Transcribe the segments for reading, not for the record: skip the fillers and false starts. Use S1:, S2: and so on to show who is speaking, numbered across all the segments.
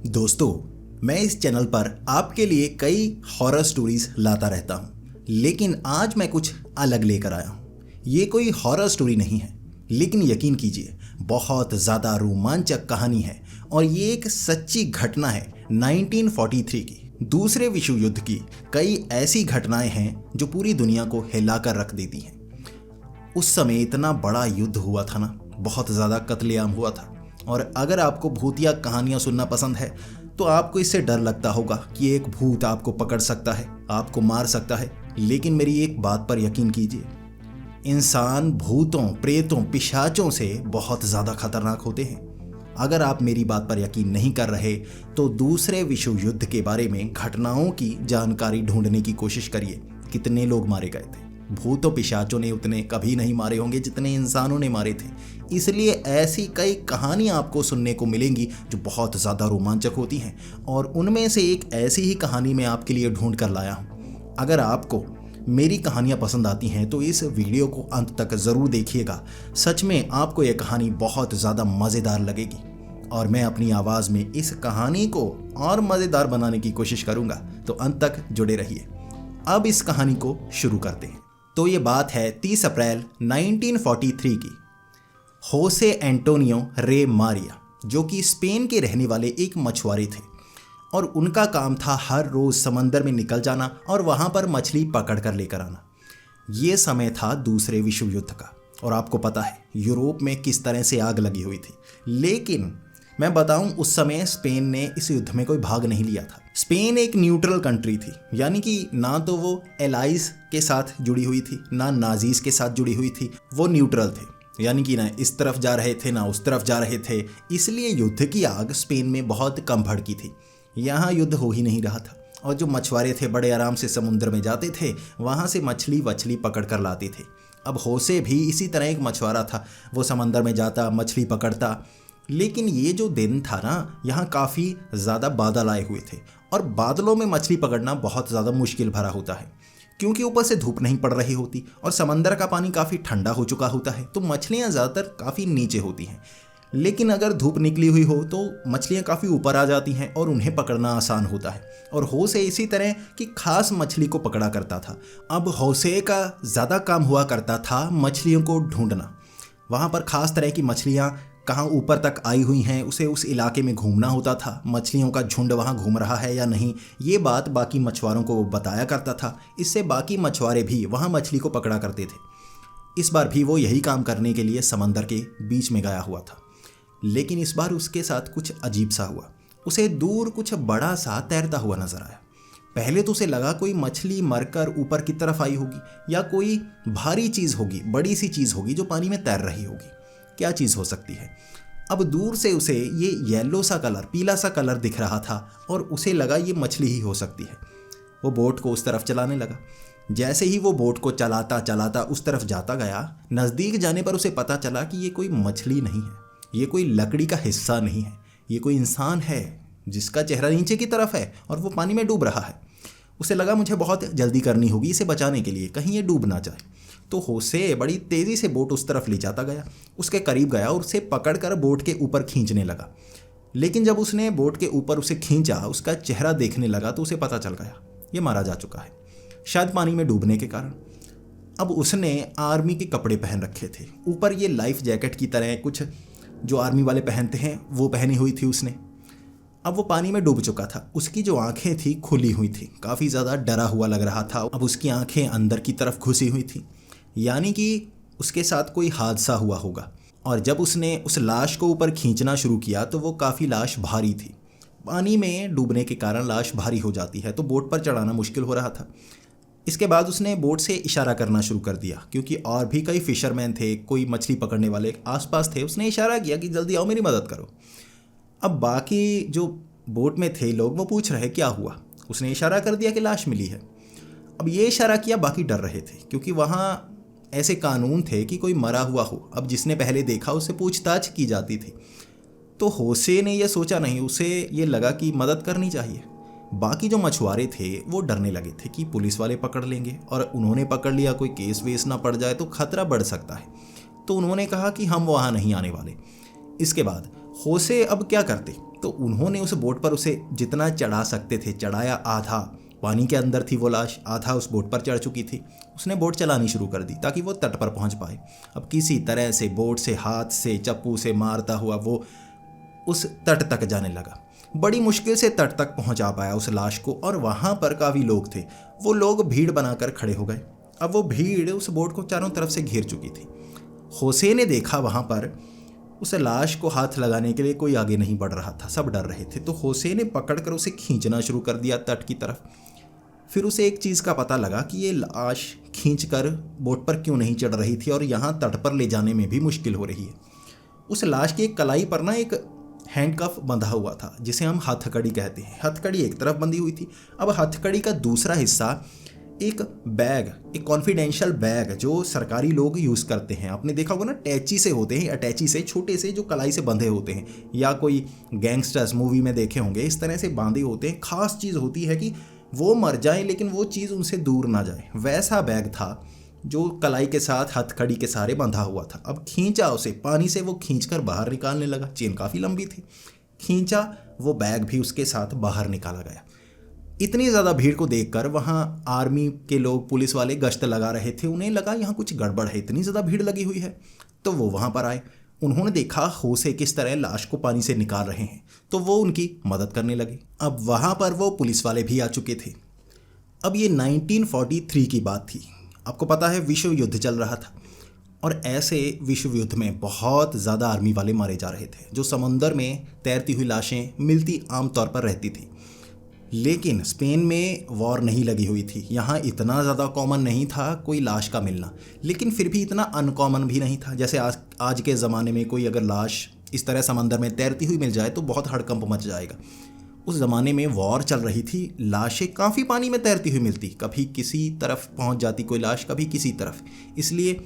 S1: दोस्तों, मैं इस चैनल पर आपके लिए कई हॉरर स्टोरीज लाता रहता हूँ, लेकिन आज मैं कुछ अलग लेकर आया हूँ। ये कोई हॉरर स्टोरी नहीं है, लेकिन यकीन कीजिए बहुत ज़्यादा रोमांचक कहानी है और ये एक सच्ची घटना है 1943 की। दूसरे विश्व युद्ध की कई ऐसी घटनाएं हैं जो पूरी दुनिया को हिलाकर रख देती हैं। उस समय इतना बड़ा युद्ध हुआ था ना, बहुत ज़्यादा कत्लेआम हुआ था। और अगर आपको भूतिया कहानियां सुनना पसंद है तो आपको इससे डर लगता होगा कि एक भूत आपको पकड़ सकता है, आपको मार सकता है। लेकिन मेरी एक बात पर यकीन कीजिए, इंसान भूतों, प्रेतों, पिशाचों से बहुत ज़्यादा खतरनाक होते हैं। अगर आप मेरी बात पर यकीन नहीं कर रहे तो दूसरे विश्व युद्ध के बारे में घटनाओं की जानकारी ढूंढने की कोशिश करिए। कितने लोग मारे गए थे? भूतों पिशाचों ने उतने कभी नहीं मारे होंगे जितने इंसानों ने मारे थे। इसलिए ऐसी कई कहानियां आपको सुनने को मिलेंगी जो बहुत ज़्यादा रोमांचक होती हैं, और उनमें से एक ऐसी ही कहानी मैं आपके लिए ढूंढ कर लाया हूं। अगर आपको मेरी कहानियां पसंद आती हैं तो इस वीडियो को अंत तक ज़रूर देखिएगा। सच में आपको यह कहानी बहुत ज़्यादा मज़ेदार लगेगी और मैं अपनी आवाज़ में इस कहानी को और मज़ेदार बनाने की कोशिश करूँगा, तो अंत तक जुड़े रहिए। अब इस कहानी को शुरू करते हैं। तो ये बात है 30 अप्रैल 1943 की। होसे एंटोनियो रे मारिया, जो कि स्पेन के रहने वाले एक मछुआरे थे, और उनका काम था हर रोज़ समंदर में निकल जाना और वहाँ पर मछली पकड़ कर लेकर आना। ये समय था दूसरे विश्व युद्ध का, और आपको पता है यूरोप में किस तरह से आग लगी हुई थी। लेकिन मैं बताऊं, उस समय स्पेन ने इस युद्ध में कोई भाग नहीं लिया था। स्पेन एक न्यूट्रल कंट्री थी, यानी कि ना तो वो एलाइज के साथ जुड़ी हुई थी ना नाजीज के साथ जुड़ी हुई थी। वो न्यूट्रल थे, यानी कि ना इस तरफ जा रहे थे ना उस तरफ जा रहे थे। इसलिए युद्ध की आग स्पेन में बहुत कम भड़की थी। यहाँ युद्ध हो ही नहीं रहा था, और जो मछुआरे थे बड़े आराम से समुद्र में जाते थे, वहाँ से मछली वछली पकड़ कर लाते थे। अब होसे भी इसी तरह एक मछुआरा था। वो समंदर में जाता, मछली पकड़ता। लेकिन ये जो दिन था ना, यहाँ काफ़ी ज़्यादा बादल आए हुए थे, और बादलों में मछली पकड़ना बहुत ज़्यादा मुश्किल भरा होता है, क्योंकि ऊपर से धूप नहीं पड़ रही होती और समंदर का पानी काफ़ी ठंडा हो चुका होता है, तो मछलियाँ ज़्यादातर काफ़ी नीचे होती हैं। लेकिन अगर धूप निकली हुई हो तो मछलियाँ काफ़ी ऊपर आ जाती हैं और उन्हें पकड़ना आसान होता है। और होसे इसी तरह की खास मछली को पकड़ा करता था। अब होसे का ज़्यादा काम हुआ करता था मछलियों को ढूंढना। वहाँ पर खास तरह की मछलियाँ कहाँ ऊपर तक आई हुई हैं, उसे उस इलाके में घूमना होता था। मछलियों का झुंड वहाँ घूम रहा है या नहीं, ये बात बाकी मछुआरों को वो बताया करता था। इससे बाकी मछुआरे भी वहाँ मछली को पकड़ा करते थे। इस बार भी वो यही काम करने के लिए समंदर के बीच में गया हुआ था। लेकिन इस बार उसके साथ कुछ अजीब सा हुआ। उसे दूर कुछ बड़ा सा तैरता हुआ नजर आया। पहले तो उसे लगा कोई मछली मरकर ऊपर की तरफ आई होगी, या कोई भारी चीज़ होगी, बड़ी सी चीज़ होगी जो पानी में तैर रही होगी। क्या चीज़ हो सकती है? अब दूर से उसे ये येलो सा कलर, पीला सा कलर दिख रहा था, और उसे लगा ये मछली ही हो सकती है। वो बोट को उस तरफ चलाने लगा। जैसे ही वो बोट को चलाता चलाता उस तरफ जाता गया, नज़दीक जाने पर उसे पता चला कि ये कोई मछली नहीं है, ये कोई लकड़ी का हिस्सा नहीं है, ये कोई इंसान है जिसका चेहरा नीचे की तरफ है और वो पानी में डूब रहा है। उसे लगा मुझे बहुत जल्दी करनी होगी इसे बचाने के लिए, कहीं ये डूब ना जाए। तो होसे बड़ी तेज़ी से बोट उस तरफ ले जाता गया, उसके करीब गया और उसे पकड़कर बोट के ऊपर खींचने लगा। लेकिन जब उसने बोट के ऊपर उसे खींचा, उसका चेहरा देखने लगा तो उसे पता चल गया ये मारा जा चुका है, शायद पानी में डूबने के कारण। अब उसने आर्मी के कपड़े पहन रखे थे, ऊपर ये लाइफ जैकेट की तरह कुछ जो आर्मी वाले पहनते हैं वो पहनी हुई थी उसने। अब वो पानी में डूब चुका था। उसकी जो आंखें थी खुली हुई थी, काफ़ी ज़्यादा डरा हुआ लग रहा था। अब उसकी आंखें अंदर की तरफ घुसी हुई थी, यानी कि उसके साथ कोई हादसा हुआ होगा। और जब उसने उस लाश को ऊपर खींचना शुरू किया तो वो काफ़ी लाश भारी थी। पानी में डूबने के कारण लाश भारी हो जाती है, तो बोट पर चढ़ाना मुश्किल हो रहा था। इसके बाद उसने बोट से इशारा करना शुरू कर दिया, क्योंकि और भी कई फिशरमैन थे, कोई मछली पकड़ने वाले आसपास थे। उसने इशारा किया कि जल्दी आओ, मेरी मदद करो। अब बाकी जो बोट में थे लोग वो पूछ रहे क्या हुआ। उसने इशारा कर दिया कि लाश मिली है। अब ये इशारा किया, बाकी डर रहे थे, क्योंकि वहाँ ऐसे कानून थे कि कोई मरा हुआ हो, अब जिसने पहले देखा उससे पूछताछ की जाती थी। तो होसे ने यह सोचा नहीं, उसे ये लगा कि मदद करनी चाहिए। बाकी जो मछुआरे थे वो डरने लगे थे कि पुलिस वाले पकड़ लेंगे, और उन्होंने पकड़ लिया, कोई केस वेस ना पड़ जाए तो खतरा बढ़ सकता है। तो उन्होंने कहा कि हम वहाँ नहीं आने वाले। इसके बाद होसे अब क्या करते? तो उन्होंने उस बोट पर उसे जितना चढ़ा सकते थे चढ़ाया। आधा पानी के अंदर थी वो लाश, आधा उस बोट पर चढ़ चुकी थी। उसने बोट चलानी शुरू कर दी ताकि वो तट पर पहुंच पाए। अब किसी तरह से बोट से हाथ से चप्पू से मारता हुआ वो उस तट तक जाने लगा। बड़ी मुश्किल से तट तक पहुंचा पाया उस लाश को, और वहां पर काफ़ी लोग थे। वो लोग भीड़ बनाकर खड़े हो गए। अब वो भीड़ उस बोट को चारों तरफ से घेर चुकी थी। होसे ने देखा वहां पर उस लाश को हाथ लगाने के लिए कोई आगे नहीं बढ़ रहा था, सब डर रहे थे। तो होसे ने पकड़कर उसे खींचना शुरू कर दिया तट की तरफ। फिर उसे एक चीज़ का पता लगा कि ये लाश खींचकर बोट पर क्यों नहीं चढ़ रही थी और यहाँ तट पर ले जाने में भी मुश्किल हो रही है। उस लाश की एक कलाई पर ना एक हैंडकफ बंधा हुआ था, जिसे हम हथकड़ी कहते हैं। हथकड़ी एक तरफ बंधी हुई थी। अब हथकड़ी का दूसरा हिस्सा एक बैग, एक कॉन्फिडेंशियल बैग जो सरकारी लोग यूज़ करते हैं। आपने देखा होगा ना, टैची से होते हैं, अटैची से, छोटे से जो कलाई से बंधे होते हैं, या कोई गैंगस्टर्स मूवी में देखे होंगे, इस तरह से बांधे होते हैं। खास चीज़ होती है कि वो मर जाए लेकिन वो चीज़ उनसे दूर ना जाए। वैसा बैग था जो कलाई के साथ हथकड़ी के सहारे बंधा हुआ था। अब खींचा उसे, पानी से वो खींचकर बाहर निकालने लगा। चेन काफ़ी लंबी थी। खींचा, वो बैग भी उसके साथ बाहर निकाला गया। इतनी ज़्यादा भीड़ को देखकर वहाँ आर्मी के लोग, पुलिस वाले गश्त लगा रहे थे। उन्हें लगा यहाँ कुछ गड़बड़ है, इतनी ज़्यादा भीड़ लगी हुई है। तो वो वहाँ पर आए। उन्होंने देखा होसे किस तरह लाश को पानी से निकाल रहे हैं, तो वो उनकी मदद करने लगे। अब वहाँ पर वो पुलिस वाले भी आ चुके थे। अब ये 1943 की बात थी। आपको पता है विश्व युद्ध चल रहा था, और ऐसे विश्व युद्ध में बहुत ज़्यादा आर्मी वाले मारे जा रहे थे। जो समुंदर में तैरती हुई लाशें मिलती आम तौर पर रहती थी, लेकिन स्पेन में वॉर नहीं लगी हुई थी। यहाँ इतना ज़्यादा कॉमन नहीं था कोई लाश का मिलना, लेकिन फिर भी इतना अनकॉमन भी नहीं था। जैसे आज के ज़माने में कोई अगर लाश इस तरह समंदर में तैरती हुई मिल जाए तो बहुत हड़कंप मच जाएगा। उस ज़माने में वॉर चल रही थी, लाशें काफ़ी पानी में तैरती हुई मिलती, कभी किसी तरफ पहुंच जाती कोई लाश, कभी किसी तरफ। इसलिए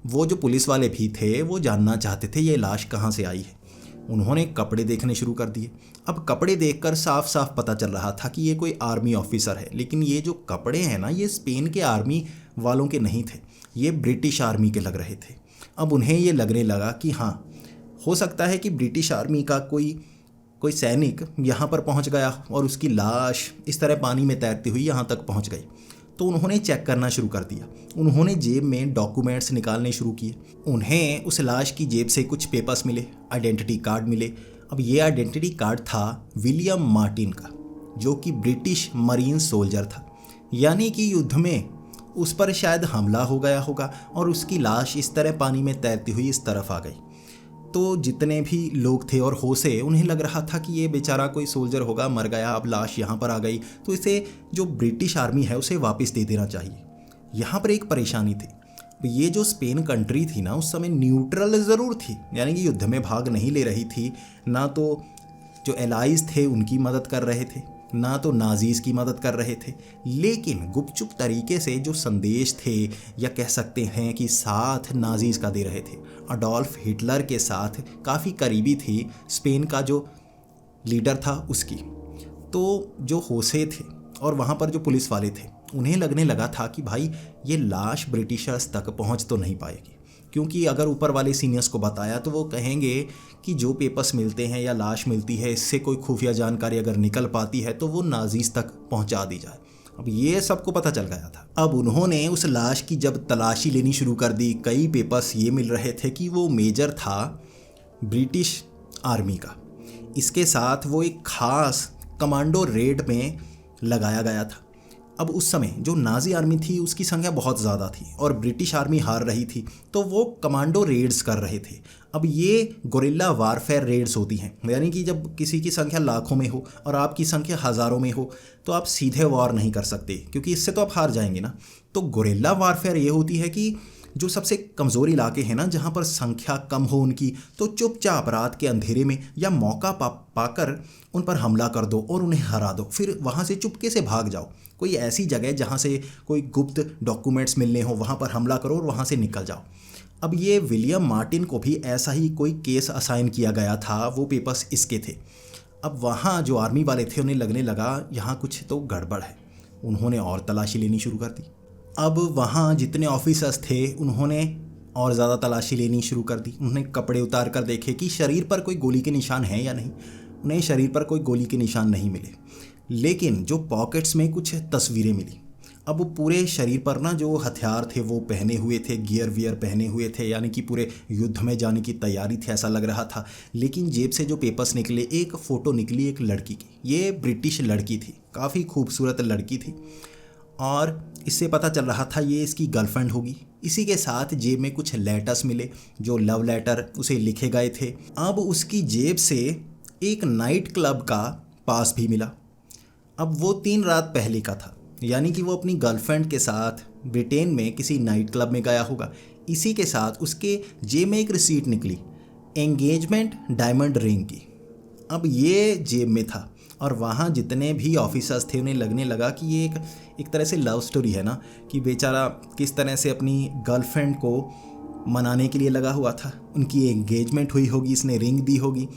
S1: वो जो पुलिस वाले भी थे वो जानना चाहते थे ये लाश कहाँ से आई है। उन्होंने कपड़े देखने शुरू कर दिए। अब कपड़े देखकर साफ साफ पता चल रहा था कि ये कोई आर्मी ऑफिसर है, लेकिन ये जो कपड़े हैं ना, ये स्पेन के आर्मी वालों के नहीं थे, ये ब्रिटिश आर्मी के लग रहे थे। अब उन्हें ये लगने लगा कि हाँ, हो सकता है कि ब्रिटिश आर्मी का कोई सैनिक यहाँ पर पहुँच गया और उसकी लाश इस तरह पानी में तैरती हुई यहाँ तक पहुँच गई। तो उन्होंने चेक करना शुरू कर दिया। उन्होंने जेब में डॉक्यूमेंट्स निकालने शुरू किए। उन्हें उस लाश की जेब से कुछ पेपर्स मिले, आइडेंटिटी कार्ड मिले। अब ये आइडेंटिटी कार्ड था विलियम मार्टिन का, जो कि ब्रिटिश मरीन सोल्जर था। यानी कि युद्ध में उस पर शायद हमला हो गया होगा और उसकी लाश इस तरह पानी में तैरती हुई इस तरफ आ गई। तो जितने भी लोग थे और होसे, उन्हें लग रहा था कि ये बेचारा कोई सोल्जर होगा, मर गया, अब लाश यहाँ पर आ गई, तो इसे जो ब्रिटिश आर्मी है उसे वापस दे देना चाहिए। यहाँ पर एक परेशानी थी, ये जो स्पेन कंट्री थी ना, उस समय न्यूट्रल ज़रूर थी, यानी कि युद्ध में भाग नहीं ले रही थी। ना तो जो एलाइज थे उनकी मदद कर रहे थे, ना तो नाजीज़ की मदद कर रहे थे, लेकिन गुपचुप तरीके से जो संदेश थे, या कह सकते हैं कि साथ नाजीज़ का दे रहे थे। अडोल्फ हिटलर के साथ काफ़ी करीबी थी स्पेन का जो लीडर था उसकी। तो जो होसे थे और वहाँ पर जो पुलिस वाले थे, उन्हें लगने लगा था कि भाई ये लाश ब्रिटिशर्स तक पहुँच तो नहीं पाएगी, क्योंकि अगर ऊपर वाले सीनियर्स को बताया तो वो कहेंगे कि जो पेपर्स मिलते हैं या लाश मिलती है, इससे कोई खुफिया जानकारी अगर निकल पाती है तो वो नाजीज़ तक पहुंचा दी जाए। अब ये सबको पता चल गया था। अब उन्होंने उस लाश की जब तलाशी लेनी शुरू कर दी, कई पेपर्स ये मिल रहे थे कि वो मेजर था ब्रिटिश आर्मी का। इसके साथ वो एक खास कमांडो रेड में लगाया गया था। अब उस समय जो नाजी आर्मी थी उसकी संख्या बहुत ज़्यादा थी और ब्रिटिश आर्मी हार रही थी, तो वो कमांडो रेड्स कर रहे थे। अब ये गोरिल्ला वारफेयर रेड्स होती हैं, यानी कि जब किसी की संख्या लाखों में हो और आपकी संख्या हज़ारों में हो तो आप सीधे वॉर नहीं कर सकते, क्योंकि इससे तो आप हार जाएंगे ना। तो गोरिल्ला वारफेयर ये होती है कि जो सबसे कमज़ोर इलाके हैं ना, जहाँ पर संख्या कम हो उनकी, तो चुपचाप रात के अंधेरे में या मौका पाकर उन पर हमला कर दो और उन्हें हरा दो। फिर वहाँ से चुपके से भाग जाओ, कोई ऐसी जगह जहाँ से कोई गुप्त डॉक्यूमेंट्स मिलने हो, वहाँ पर हमला करो और वहाँ से निकल जाओ। अब ये विलियम मार्टिन को भी ऐसा ही कोई केस असाइन किया गया था, वो पेपर्स इसके थे। अब वहाँ जो आर्मी वाले थे उन्हें लगने लगा यहाँ कुछ तो गड़बड़ है। उन्होंने और तलाशी लेनी शुरू कर दी। अब वहाँ जितने ऑफिसर्स थे उन्होंने और ज़्यादा तलाशी लेनी शुरू कर दी। उन्होंने कपड़े उतार कर देखे कि शरीर पर कोई गोली के निशान हैं या नहीं। उन्हें शरीर पर कोई गोली के निशान नहीं मिले, लेकिन जो पॉकेट्स में कुछ तस्वीरें मिली। अब वो पूरे शरीर पर ना जो हथियार थे वो पहने हुए थे, गियर वियर पहने हुए थे, यानी कि पूरे युद्ध में जाने की तैयारी थी ऐसा लग रहा था। लेकिन जेब से जो पेपर्स निकले, एक फ़ोटो निकली एक लड़की की। ये ब्रिटिश लड़की थी, काफ़ी खूबसूरत लड़की थी और इससे पता चल रहा था ये इसकी गर्लफ्रेंड होगी। इसी के साथ जेब में कुछ लेटर्स मिले जो लव लेटर उसे लिखे गए थे। अब उसकी जेब से एक नाइट क्लब का पास भी मिला। अब वो 3 रात पहले का था, यानी कि वो अपनी गर्लफ्रेंड के साथ ब्रिटेन में किसी नाइट क्लब में गया होगा। इसी के साथ उसके जेब में एक रिसीट निकली एंगेजमेंट डायमंड रिंग की। अब ये जेब में था और वहाँ जितने भी ऑफिसर्स थे उन्हें लगने लगा कि ये एक तरह से लव स्टोरी है ना, कि बेचारा किस तरह से अपनी गर्लफ्रेंड को मनाने के लिए लगा हुआ था। उनकी एंगेजमेंट हुई होगी, इसने रिंग दी होगी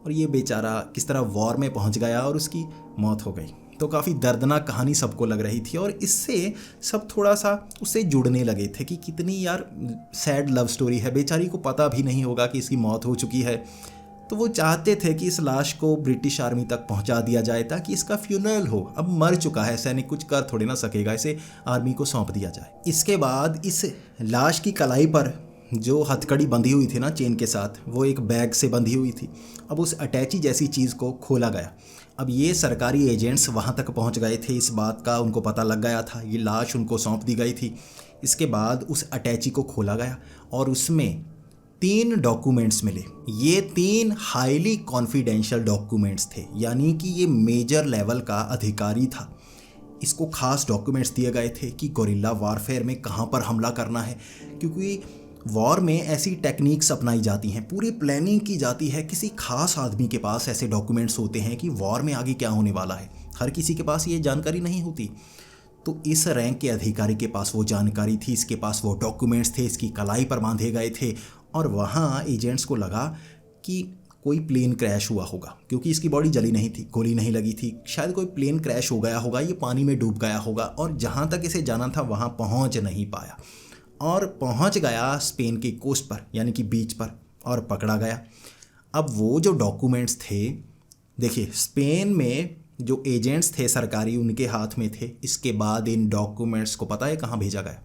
S1: और ये बेचारा किस तरह वॉर में पहुँच गया और उसकी मौत हो गई। तो काफ़ी दर्दनाक कहानी सबको लग रही थी और इससे सब थोड़ा सा उससे जुड़ने लगे थे कि कितनी यार सैड लव स्टोरी है। बेचारी को पता भी नहीं होगा कि इसकी मौत हो चुकी है। तो वो चाहते थे कि इस लाश को ब्रिटिश आर्मी तक पहुंचा दिया जाए ताकि इसका फ्यूनरल हो। अब मर चुका है, सैनिक कुछ कर थोड़े ना सकेगा, इसे आर्मी को सौंप दिया जाए। इसके बाद इस लाश की कलाई पर जो हथकड़ी बंधी हुई थी ना चेन के साथ, वो एक बैग से बंधी हुई थी। अब उस अटैची जैसी चीज़ को खोला गया। अब ये सरकारी एजेंट्स वहाँ तक पहुँच गए थे, इस बात का उनको पता लग गया था, ये लाश उनको सौंप दी गई थी। इसके बाद उस अटैची को खोला गया और उसमें 3 डॉक्यूमेंट्स मिले। ये 3 हाईली कॉन्फिडेंशियल डॉक्यूमेंट्स थे, यानी कि ये मेजर लेवल का अधिकारी था। इसको खास डॉक्यूमेंट्स दिए गए थे कि गोरिल्ला वारफेयर में कहाँ पर हमला करना है, क्योंकि वॉर में ऐसी टेक्निक्स अपनाई जाती हैं, पूरी प्लानिंग की जाती है। किसी खास आदमी के पास ऐसे डॉक्यूमेंट्स होते हैं कि वॉर में आगे क्या होने वाला है, हर किसी के पास ये जानकारी नहीं होती। तो इस रैंक के अधिकारी के पास वो जानकारी थी, इसके पास वो डॉक्यूमेंट्स थे, इसकी कलाई पर बांधे गए थे। और वहाँ एजेंट्स को लगा कि कोई प्लेन क्रैश हुआ होगा, क्योंकि इसकी बॉडी जली नहीं थी, गोली नहीं लगी थी। शायद कोई प्लेन क्रैश हो गया होगा, ये पानी में डूब गया होगा और जहाँ तक इसे जाना था वहाँ पहुँच नहीं पाया और पहुँच गया स्पेन की कोस्ट पर, यानी कि बीच पर, और पकड़ा गया। अब वो जो डॉक्यूमेंट्स थे, देखिए स्पेन में जो एजेंट्स थे सरकारी उनके हाथ में थे। इसके बाद इन डॉक्यूमेंट्स को पता है कहाँ भेजा गया?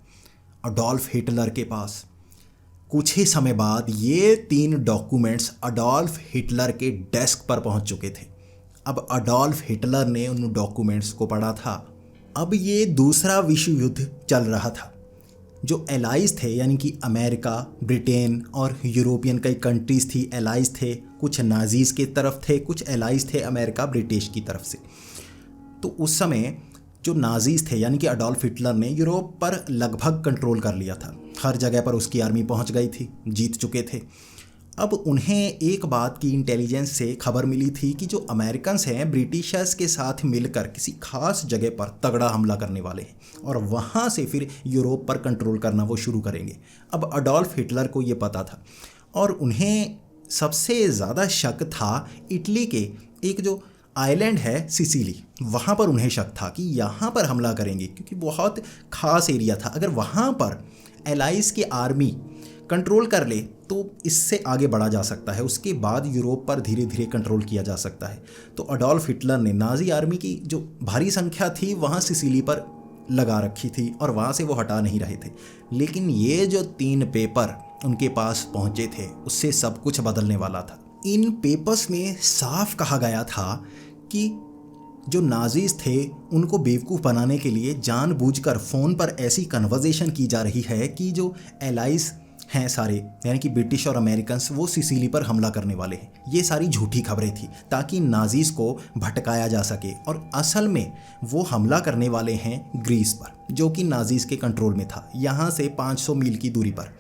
S1: अडोल्फ हिटलर के पास। कुछ ही समय बाद ये 3 डॉक्यूमेंट्स अडोल्फ हिटलर के डेस्क पर पहुंच चुके थे। अब अडोल्फ हिटलर ने उन डॉक्यूमेंट्स को पढ़ा था। अब ये दूसरा विश्व युद्ध चल रहा था। जो एलाइज थे, यानी कि अमेरिका, ब्रिटेन और यूरोपियन कई कंट्रीज़ थी, एलाइज थे। कुछ नाजीज़ की तरफ थे, कुछ एलाइज थे अमेरिका ब्रिटिश की तरफ से। तो उस समय जो नाजीज़ थे, यानी कि अडोल्फ हिटलर ने यूरोप पर लगभग कंट्रोल कर लिया था। हर जगह पर उसकी आर्मी पहुंच गई थी, जीत चुके थे। अब उन्हें एक बात की इंटेलिजेंस से खबर मिली थी कि जो अमेरिकन्स हैं ब्रिटिशर्स के साथ मिलकर किसी खास जगह पर तगड़ा हमला करने वाले हैं और वहाँ से फिर यूरोप पर कंट्रोल करना वो शुरू करेंगे। अब अडोल्फ हिटलर को ये पता था और उन्हें सबसे ज़्यादा शक था इटली के एक जो आइलैंड है सिसिली, वहाँ पर उन्हें शक था कि यहाँ पर हमला करेंगे, क्योंकि बहुत ख़ास एरिया था। अगर वहाँ पर एलाइज की आर्मी कंट्रोल कर ले तो इससे आगे बढ़ा जा सकता है, उसके बाद यूरोप पर धीरे धीरे कंट्रोल किया जा सकता है। तो अडोल्फ हिटलर ने नाजी आर्मी की जो भारी संख्या थी वहाँ सिसिली पर लगा रखी थी और वहाँ से वो हटा नहीं रहे थे। लेकिन ये जो 3 पेपर उनके पास पहुँचे थे उससे सब कुछ बदलने वाला था। इन पेपर्स में साफ कहा गया था कि जो नाजीज थे उनको बेवकूफ़ बनाने के लिए जानबूझकर फ़ोन पर ऐसी कन्वर्जेशन की जा रही है कि जो एलाइज हैं सारे, यानी कि ब्रिटिश और अमेरिकन्स, वो सिसिली पर हमला करने वाले हैं। ये सारी झूठी खबरें थी ताकि नाजीज़ को भटकाया जा सके और असल में वो हमला करने वाले हैं ग्रीस पर, जो कि नाजीज़ के कंट्रोल में था, यहाँ से 500 मील की दूरी पर।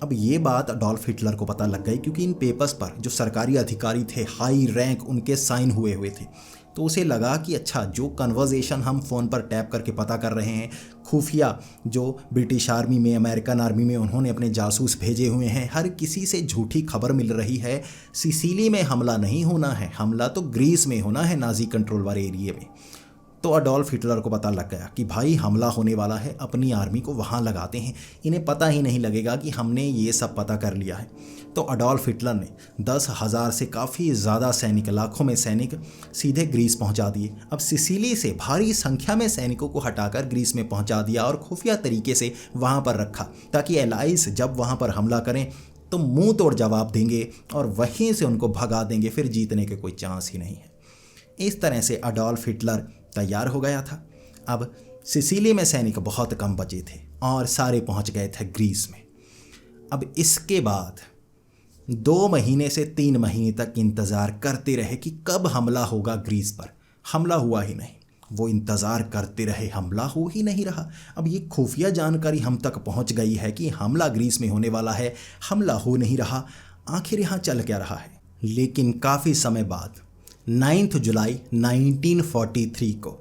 S1: अब ये बात अडोल्फ हिटलर को पता लग गई, क्योंकि इन पेपर्स पर जो सरकारी अधिकारी थे हाई रैंक उनके साइन हुए थे। तो उसे लगा कि अच्छा, जो कन्वर्जेशन हम फ़ोन पर टैप करके पता कर रहे हैं, खुफिया जो ब्रिटिश आर्मी में, अमेरिकन आर्मी में उन्होंने अपने जासूस भेजे हुए हैं, हर किसी से झूठी खबर मिल रही है। सिसिली में हमला नहीं होना है, हमला तो ग्रीस में होना है, नाजी कंट्रोल वाले एरिए में। तो अडोल्फ हिटलर को पता लग गया कि भाई हमला होने वाला है, अपनी आर्मी को वहाँ लगाते हैं, इन्हें पता ही नहीं लगेगा कि हमने ये सब पता कर लिया है। तो अडोल्फ हिटलर ने 10,000 से काफ़ी ज़्यादा सैनिक, लाखों में सैनिक सीधे ग्रीस पहुंचा दिए। अब सिसिली से भारी संख्या में सैनिकों को हटाकर ग्रीस में पहुंचा दिया और खुफिया तरीके से वहाँ पर रखा, ताकि एलाइज जब वहाँ पर हमला करें तो मुंह तोड़ जवाब देंगे और वहीं से उनको भगा देंगे, फिर जीतने के कोई चांस ही नहीं है। इस तरह से अडोल्फ हिटलर तैयार हो गया था। अब सिसिली में सैनिक बहुत कम बचे थे और सारे पहुंच गए थे ग्रीस में। अब इसके बाद 2 महीने से 3 महीने तक इंतज़ार करते रहे कि कब हमला होगा ग्रीस पर। हमला हुआ ही नहीं, वो इंतज़ार करते रहे, हमला हो ही नहीं रहा। अब ये खुफिया जानकारी हम तक पहुंच गई है कि हमला ग्रीस में होने वाला है, हमला हो नहीं रहा, आखिर यहाँ चल क्या रहा है। लेकिन काफ़ी समय बाद 9 जुलाई 1943 को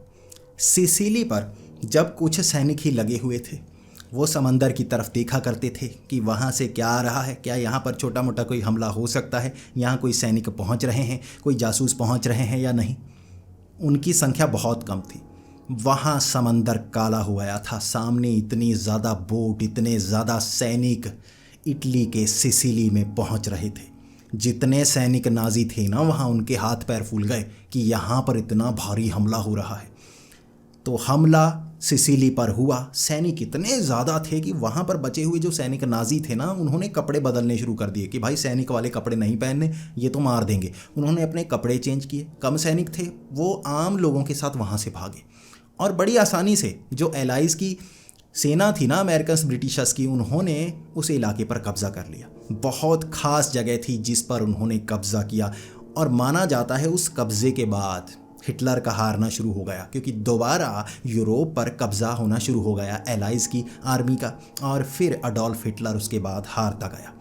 S1: सिसिली पर जब कुछ सैनिक ही लगे हुए थे, वो समंदर की तरफ देखा करते थे कि वहाँ से क्या आ रहा है, क्या यहाँ पर छोटा मोटा कोई हमला हो सकता है, यहाँ कोई सैनिक पहुँच रहे हैं, कोई जासूस पहुँच रहे हैं या नहीं। उनकी संख्या बहुत कम थी। वहाँ समंदर काला हो गया था, सामने इतनी ज़्यादा बोट, इतने ज़्यादा सैनिक इटली के सिसिली में पहुँच रहे थे। जितने सैनिक नाजी थे ना वहाँ, उनके हाथ पैर फूल गए कि यहाँ पर इतना भारी हमला हो रहा है। तो हमला सिसिली पर हुआ। सैनिक इतने ज़्यादा थे कि वहाँ पर बचे हुए जो सैनिक नाजी थे ना, उन्होंने कपड़े बदलने शुरू कर दिए कि भाई सैनिक वाले कपड़े नहीं पहनने, ये तो मार देंगे। उन्होंने अपने कपड़े चेंज किए। कम सैनिक थे, वो आम लोगों के साथ वहाँ से भागे और बड़ी आसानी से जो एलाइज की सेना थी ना, अमेरिकन्स ब्रिटिशर्स की, उन्होंने उस इलाके पर कब्जा कर लिया। बहुत ख़ास जगह थी जिस पर उन्होंने कब्जा किया और माना जाता है उस कब्जे के बाद हिटलर का हारना शुरू हो गया, क्योंकि दोबारा यूरोप पर कब्जा होना शुरू हो गया एलाइज की आर्मी का, और फिर अडोल्फ हिटलर उसके बाद हारता गया।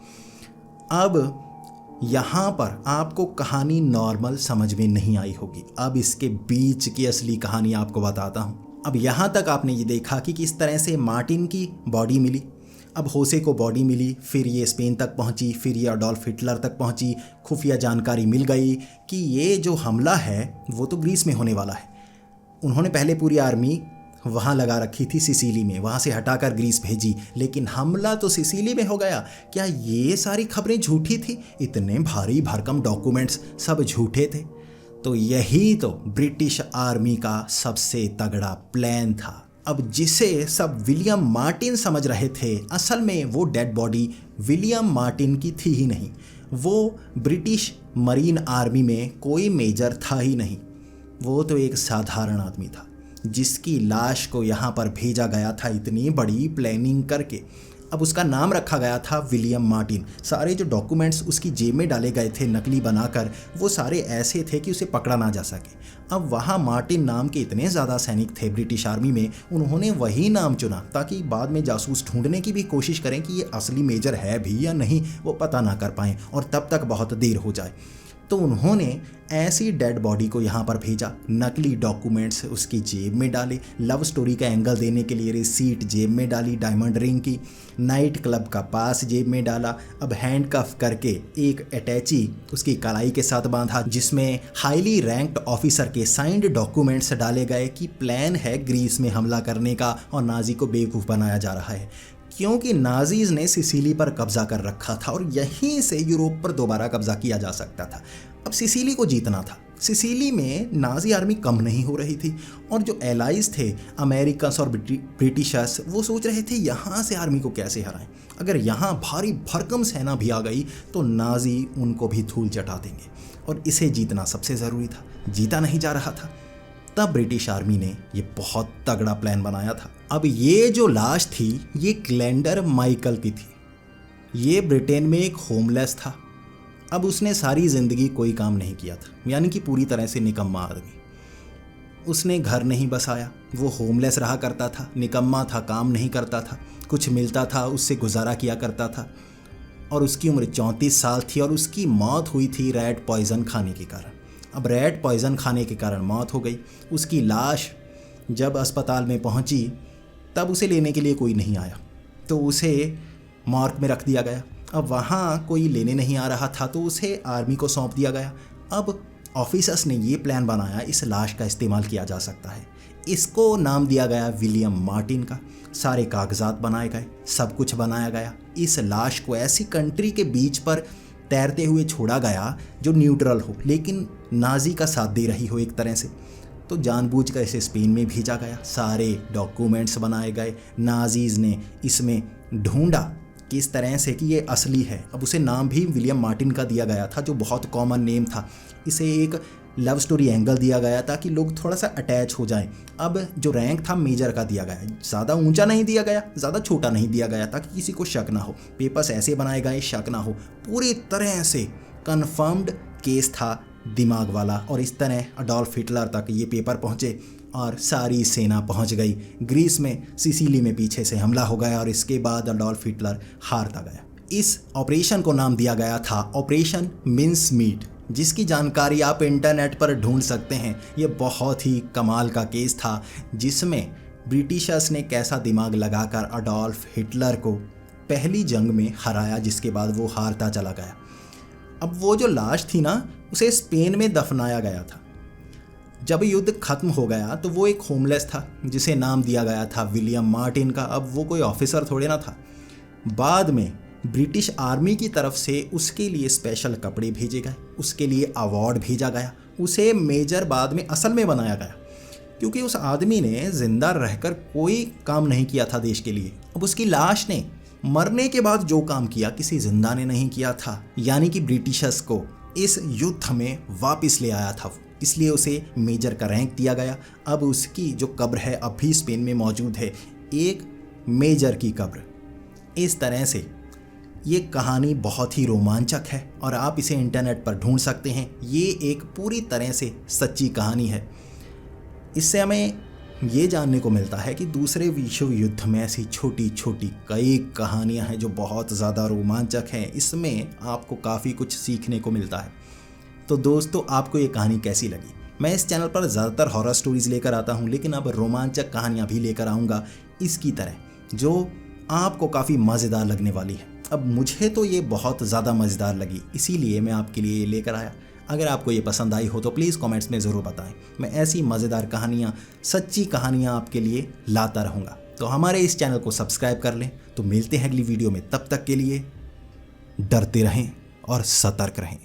S1: अब यहाँ पर आपको कहानी नॉर्मल समझ में नहीं आई होगी। अब इसके बीच की असली कहानी आपको बताता हूँ। अब यहाँ तक आपने ये देखा कि किस तरह से मार्टिन की बॉडी मिली, अब होसे को बॉडी मिली, फिर ये स्पेन तक पहुंची, फिर ये अडोल्फ हिटलर तक पहुंची। खुफिया जानकारी मिल गई कि ये जो हमला है वो तो ग्रीस में होने वाला है। उन्होंने पहले पूरी आर्मी वहाँ लगा रखी थी सिसिली में, वहाँ से हटाकर ग्रीस भेजी, लेकिन हमला तो सिसिली में हो गया। क्या ये सारी खबरें झूठी थी? इतने भारी भरकम डॉक्यूमेंट्स सब झूठे थे? तो यही तो ब्रिटिश आर्मी का सबसे तगड़ा प्लान था। अब जिसे सब विलियम मार्टिन समझ रहे थे, असल में वो डेड बॉडी विलियम मार्टिन की थी ही नहीं। वो ब्रिटिश मरीन आर्मी में कोई मेजर था ही नहीं। वो तो एक साधारण आदमी था जिसकी लाश को यहाँ पर भेजा गया था इतनी बड़ी प्लानिंग करके। अब उसका नाम रखा गया था विलियम मार्टिन। सारे जो डॉक्यूमेंट्स उसकी जेब में डाले गए थे नकली बनाकर, वो सारे ऐसे थे कि उसे पकड़ा ना जा सके। अब वहाँ मार्टिन नाम के इतने ज़्यादा सैनिक थे ब्रिटिश आर्मी में, उन्होंने वही नाम चुना ताकि बाद में जासूस ढूंढने की भी कोशिश करें कि ये असली मेजर है भी या नहीं, वो पता ना कर पाएँ और तब तक बहुत देर हो जाए। तो उन्होंने ऐसी डेड बॉडी को यहाँ पर भेजा, नकली डॉक्यूमेंट्स उसकी जेब में डाले, लव स्टोरी का एंगल देने के लिए रिसीट जेब में डाली, डायमंड रिंग की, नाइट क्लब का पास जेब में डाला। अब हैंडकफ करके एक अटैची उसकी कलाई के साथ बांधा, जिसमें हाईली रैंक्ड ऑफिसर के साइंड डॉक्यूमेंट्स डाले गए कि प्लान है ग्रीस में हमला करने का और नाजी को बेवकूफ़ बनाया जा रहा है, क्योंकि नाजीज ने सिसिली पर कब्जा कर रखा था और यहीं से यूरोप पर दोबारा कब्जा किया जा सकता था। अब सिसिली को जीतना था। सिसिली में नाजी आर्मी कम नहीं हो रही थी और जो एलाइज थे अमेरिकन्स और ब्रिटिशर्स, वो सोच रहे थे यहाँ से आर्मी को कैसे हराएं। अगर यहाँ भारी भरकम सेना भी आ गई तो नाजी उनको भी धूल चटा देंगे और इसे जीतना सबसे ज़रूरी था। जीता नहीं जा रहा था। तब ब्रिटिश आर्मी ने ये बहुत तगड़ा प्लान बनाया था। अब ये जो लाश थी ये ग्लेंडर माइकल की थी। ये ब्रिटेन में एक होमलेस था। अब उसने सारी ज़िंदगी कोई काम नहीं किया था, यानी कि पूरी तरह से निकम्मा आदमी। उसने घर नहीं बसाया, वो होमलेस रहा करता था, निकम्मा था, काम नहीं करता था, कुछ मिलता था उससे गुजारा किया करता था। और उसकी उम्र 34 साल थी और उसकी मौत हुई थी रैट पॉइज़न खाने के कारण। अब रैट पॉइज़न खाने के कारण मौत हो गई। उसकी लाश जब अस्पताल में पहुंची तब उसे लेने के लिए कोई नहीं आया, तो उसे मॉर्ग में रख दिया गया। अब वहाँ कोई लेने नहीं आ रहा था तो उसे आर्मी को सौंप दिया गया। अब ऑफिसर्स ने ये प्लान बनाया, इस लाश का इस्तेमाल किया जा सकता है। इसको नाम दिया गया विलियम मार्टिन का। सारे कागजात बनाए गए, सब कुछ बनाया गया। इस लाश को ऐसी कंट्री के बीच पर तैरते हुए छोड़ा गया जो न्यूट्रल हो लेकिन नाजी का साथ दे रही हो एक तरह से। तो जानबूझकर इसे स्पेन में भेजा गया, सारे डॉक्यूमेंट्स बनाए गए। नाजीज़ ने इसमें ढूंढा किस तरह से कि ये असली है। अब उसे नाम भी विलियम मार्टिन का दिया गया था जो बहुत कॉमन नेम था। इसे एक लव स्टोरी एंगल दिया गया ताकि लोग थोड़ा सा अटैच हो जाएं। अब जो रैंक था मेजर का दिया गया, ज़्यादा ऊंचा नहीं दिया गया, ज़्यादा छोटा नहीं दिया गया ताकि किसी को शक ना हो। पेपर्स ऐसे बनाए गए शक ना हो। पूरी तरह से कन्फर्म्ड केस था दिमाग वाला। और इस तरह अडोल्फ हिटलर तक ये पेपर पहुँचे और सारी सेना पहुंच गई। ग्रीस में सिसिली में पीछे से हमला हो गया और इसके बाद अडोल्फ हिटलर हारता गया। इस ऑपरेशन को नाम दिया गया था ऑपरेशन मिन्स मीट, जिसकी जानकारी आप इंटरनेट पर ढूंढ सकते हैं। ये बहुत ही कमाल का केस था जिसमें ब्रिटिशर्स ने कैसा दिमाग लगाकर अडोल्फ हिटलर को पहली जंग में हराया, जिसके बाद वो हारता चला गया। अब वो जो लाश थी ना, उसे स्पेन में दफनाया गया था। जब युद्ध खत्म हो गया तो वो एक होमलेस था जिसे नाम दिया गया था विलियम मार्टिन का। अब वो कोई ऑफिसर थोड़े ना था। बाद में ब्रिटिश आर्मी की तरफ से उसके लिए स्पेशल कपड़े भेजे गए, उसके लिए अवार्ड भेजा गया, उसे मेजर बाद में असल में बनाया गया क्योंकि उस आदमी ने जिंदा रहकर कोई काम नहीं किया था देश के लिए। अब उसकी लाश ने मरने के बाद जो काम किया किसी जिंदा ने नहीं किया था, यानी कि ब्रिटिशर्स को इस युद्ध में वापस ले आया था, इसलिए उसे मेजर का रैंक दिया गया। अब उसकी जो कब्र है अब भी स्पेन में मौजूद है, एक मेजर की कब्र। इस तरह से ये कहानी बहुत ही रोमांचक है और आप इसे इंटरनेट पर ढूंढ सकते हैं। ये एक पूरी तरह से सच्ची कहानी है। इससे हमें ये जानने को मिलता है कि दूसरे विश्व युद्ध में ऐसी छोटी छोटी कई कहानियां हैं जो बहुत ज़्यादा रोमांचक हैं। इसमें आपको काफ़ी कुछ सीखने को मिलता है। तो दोस्तों, आपको ये कहानी कैसी लगी? मैं इस चैनल पर ज़्यादातर हॉरर स्टोरीज़ लेकर आता हूँ, लेकिन अब रोमांचक कहानियाँ भी लेकर आऊँगा इसकी तरह, जो आपको काफ़ी मज़ेदार लगने वाली है। अब मुझे तो ये बहुत ज़्यादा मज़ेदार लगी, इसीलिए मैं आपके लिए ये लेकर आया। अगर आपको ये पसंद आई हो तो प्लीज़ कमेंट्स में ज़रूर बताएं। मैं ऐसी मज़ेदार कहानियाँ, सच्ची कहानियाँ आपके लिए लाता रहूँगा। तो हमारे इस चैनल को सब्सक्राइब कर लें। तो मिलते हैं अगली वीडियो में, तब तक के लिए डरते रहें और सतर्क रहें।